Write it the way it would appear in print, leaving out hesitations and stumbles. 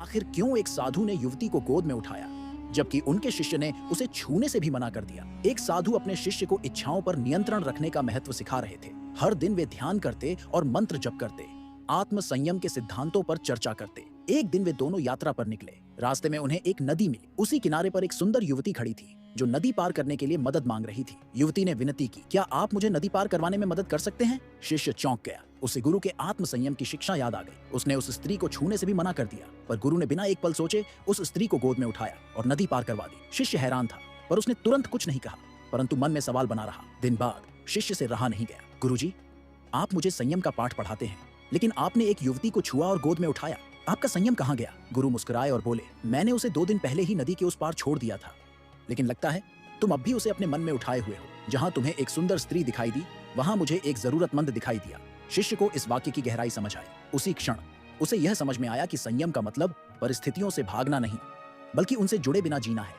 आखिर क्यों एक साधु ने युवती को गोद में उठाया जबकि उनके शिष्य ने उसे छूने से भी मना कर दिया? एक साधु अपने शिष्य को इच्छाओं पर नियंत्रण रखने का महत्व सिखा रहे थे। हर दिन वे ध्यान करते और मंत्र जप करते, आत्म संयम के सिद्धांतों पर चर्चा करते। एक दिन वे दोनों यात्रा पर निकले। रास्ते में उन्हें एक नदी मिली। उसी किनारे पर एक सुंदर युवती खड़ी थी जो नदी पार करने के लिए मदद मांग रही थी। युवती ने विनती की, क्या आप मुझे नदी पार करवाने में मदद कर सकते हैं? शिष्य चौंक गया। उसे गुरु के आत्म संयम की शिक्षा याद आ गई। उसने उस स्त्री को छूने से भी मना कर दिया, पर गुरु ने बिना एक पल सोचे उस स्त्री को गोद में उठाया और नदी पार करवा दी। शिष्य हैरान था, पर उसने तुरंत कुछ नहीं कहा, परंतु मन में सवाल बना रहा। दिन बाद शिष्य से रहा नहीं गया। गुरुजी, आप मुझे संयम का पाठ पढ़ाते हैं, लेकिन आपने एक युवती को छुआ और गोद में उठाया, आपका संयम कहाँ गया? गुरु मुस्कुराए और बोले, मैंने उसे 2 दिन पहले ही नदी के उस पार छोड़ दिया था, लेकिन लगता है तुम अब भी उसे अपने मन में उठाए हुए हो। जहां तुम्हें एक सुंदर स्त्री दिखाई दी, वहां मुझे एक जरूरतमंद दिखाई दिया। शिष्य को इस वाक्य की गहराई समझ आई। उसी क्षण उसे यह समझ में आया कि संयम का मतलब परिस्थितियों से भागना नहीं, बल्कि उनसे जुड़े बिना जीना है।